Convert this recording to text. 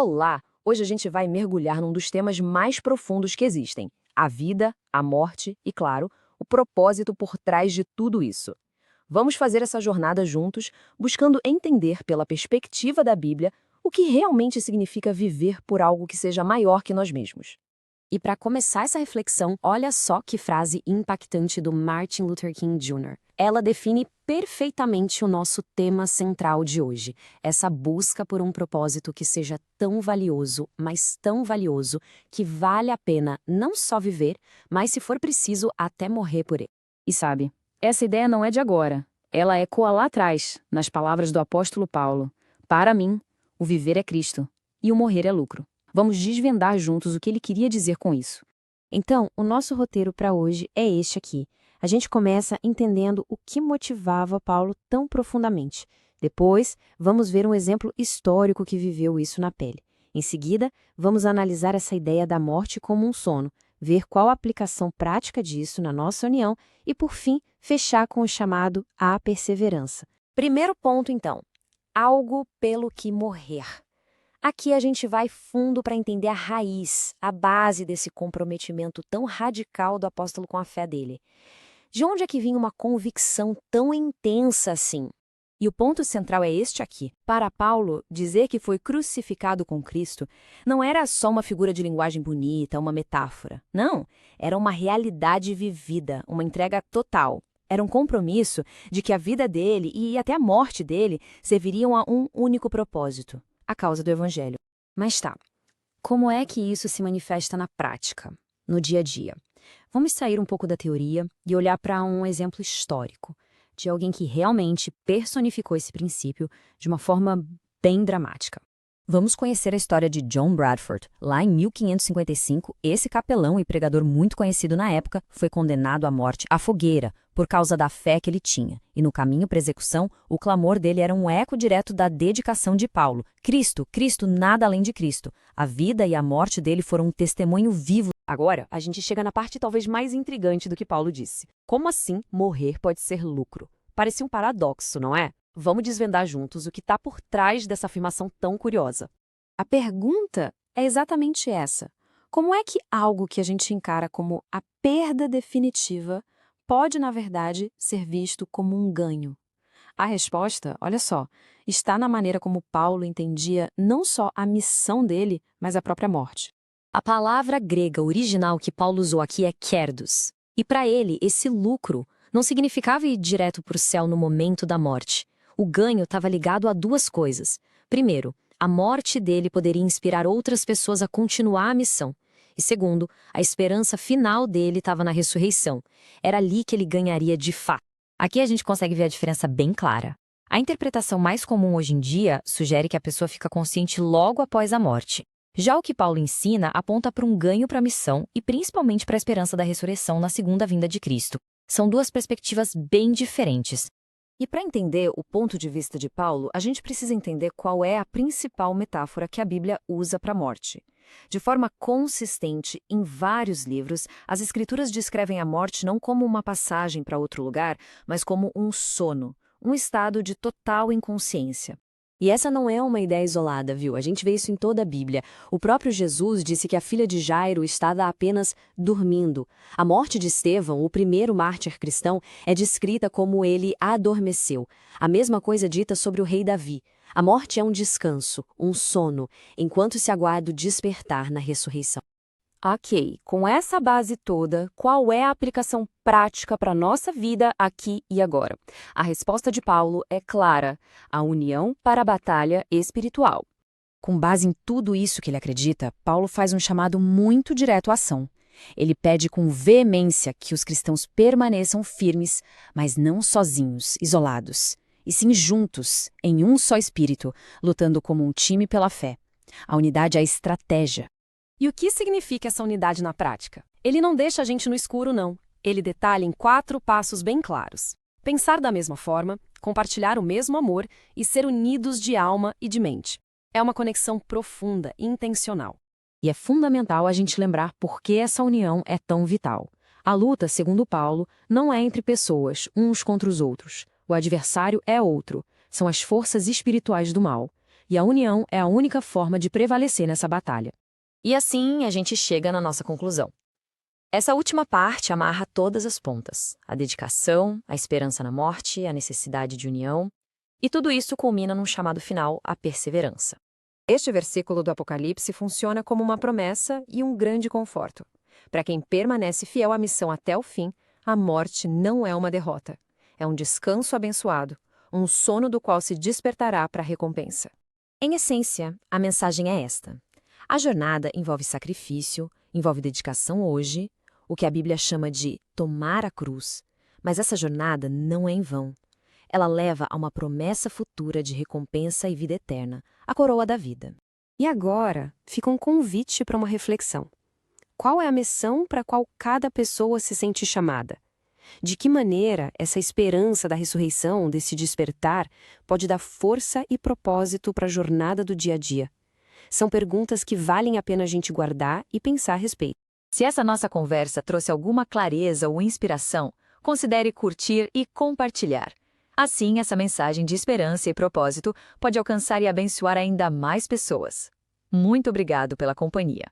Olá! Hoje a gente vai mergulhar num dos temas mais profundos que existem: a vida, a morte e, claro, o propósito por trás de tudo isso. Vamos fazer essa jornada juntos, buscando entender pela perspectiva da Bíblia o que realmente significa viver por algo que seja maior que nós mesmos. E para começar essa reflexão, olha só que frase impactante do Martin Luther King Jr. Ela define perfeitamente o nosso tema central de hoje, essa busca por um propósito que seja tão valioso, mas tão valioso, que vale a pena não só viver, mas se for preciso até morrer por ele. E sabe, essa ideia não é de agora. Ela ecoa lá atrás, nas palavras do apóstolo Paulo. Para mim, o viver é Cristo e o morrer é lucro. Vamos desvendar juntos o que ele queria dizer com isso. Então, o nosso roteiro para hoje é este aqui. A gente começa entendendo o que motivava Paulo tão profundamente. Depois, vamos ver um exemplo histórico que viveu isso na pele. Em seguida, vamos analisar essa ideia da morte como um sono, ver qual a aplicação prática disso na nossa união e, por fim, fechar com o chamado à perseverança. Primeiro ponto, então: algo pelo que morrer. Aqui a gente vai fundo para entender a raiz, a base desse comprometimento tão radical do apóstolo com a fé dele. De onde é que vinha uma convicção tão intensa assim? E o ponto central é este aqui. Para Paulo, dizer que foi crucificado com Cristo não era só uma figura de linguagem bonita, uma metáfora. Não, era uma realidade vivida, uma entrega total. Era um compromisso de que a vida dele e até a morte dele serviriam a um único propósito: a causa do Evangelho. Mas tá, como é que isso se manifesta na prática, no dia a dia? Vamos sair um pouco da teoria e olhar para um exemplo histórico, de alguém que realmente personificou esse princípio de uma forma bem dramática. Vamos conhecer a história de John Bradford. Lá em 1555, esse capelão e pregador muito conhecido na época foi condenado à morte à fogueira por causa da fé que ele tinha. E no caminho para a execução, o clamor dele era um eco direto da dedicação de Paulo. Cristo, Cristo, nada além de Cristo. A vida e a morte dele foram um testemunho vivo. Agora, a gente chega na parte talvez mais intrigante do que Paulo disse. Como assim morrer pode ser lucro? Parecia um paradoxo, não é? Vamos desvendar juntos o que está por trás dessa afirmação tão curiosa. A pergunta é exatamente essa: como é que algo que a gente encara como a perda definitiva pode, na verdade, ser visto como um ganho? A resposta, olha só, está na maneira como Paulo entendia não só a missão dele, mas a própria morte. A palavra grega original que Paulo usou aqui é kerdos. E para ele, esse lucro não significava ir direto para o céu no momento da morte. O ganho estava ligado a duas coisas. Primeiro, a morte dele poderia inspirar outras pessoas a continuar a missão. E segundo, a esperança final dele estava na ressurreição. Era ali que ele ganharia de fato. Aqui a gente consegue ver a diferença bem clara. A interpretação mais comum hoje em dia sugere que a pessoa fica consciente logo após a morte. Já o que Paulo ensina aponta para um ganho para a missão e principalmente para a esperança da ressurreição na segunda vinda de Cristo. São duas perspectivas bem diferentes. E para entender o ponto de vista de Paulo, a gente precisa entender qual é a principal metáfora que a Bíblia usa para a morte. De forma consistente, em vários livros, as Escrituras descrevem a morte não como uma passagem para outro lugar, mas como um sono, um estado de total inconsciência. E essa não é uma ideia isolada, viu? A gente vê isso em toda a Bíblia. O próprio Jesus disse que a filha de Jairo estava apenas dormindo. A morte de Estevão, o primeiro mártir cristão, é descrita como ele adormeceu. A mesma coisa dita sobre o rei Davi. A morte é um descanso, um sono, enquanto se aguarda o despertar na ressurreição. Ok, com essa base toda, qual é a aplicação prática para a nossa vida aqui e agora? A resposta de Paulo é clara: a união para a batalha espiritual. Com base em tudo isso que ele acredita, Paulo faz um chamado muito direto à ação. Ele pede com veemência que os cristãos permaneçam firmes, mas não sozinhos, isolados, e sim juntos, em um só espírito, lutando como um time pela fé. A unidade é a estratégia. E o que significa essa unidade na prática? Ele não deixa a gente no escuro, não. Ele detalha em 4 passos bem claros: pensar da mesma forma, compartilhar o mesmo amor e ser unidos de alma e de mente. É uma conexão profunda e intencional. E é fundamental a gente lembrar por que essa união é tão vital. A luta, segundo Paulo, não é entre pessoas, uns contra os outros. O adversário é outro. São as forças espirituais do mal. e a união é a única forma de prevalecer nessa batalha. E assim a gente chega na nossa conclusão. Essa última parte amarra todas as pontas: a dedicação, a esperança na morte, a necessidade de união, e tudo isso culmina num chamado final, a perseverança. Este versículo do Apocalipse funciona como uma promessa e um grande conforto. Para quem permanece fiel à missão até o fim, a morte não é uma derrota. É um descanso abençoado, um sono do qual se despertará para a recompensa. Em essência, a mensagem é esta: a jornada envolve sacrifício, envolve dedicação hoje, o que a Bíblia chama de tomar a cruz, mas essa jornada não é em vão. Ela leva a uma promessa futura de recompensa e vida eterna, a coroa da vida. E agora fica um convite para uma reflexão. Qual é a missão para a qual cada pessoa se sente chamada? De que maneira essa esperança da ressurreição, desse despertar, pode dar força e propósito para a jornada do dia a dia? São perguntas que valem a pena a gente guardar e pensar a respeito. Se essa nossa conversa trouxe alguma clareza ou inspiração, considere curtir e compartilhar. Assim, essa mensagem de esperança e propósito pode alcançar e abençoar ainda mais pessoas. Muito obrigado pela companhia.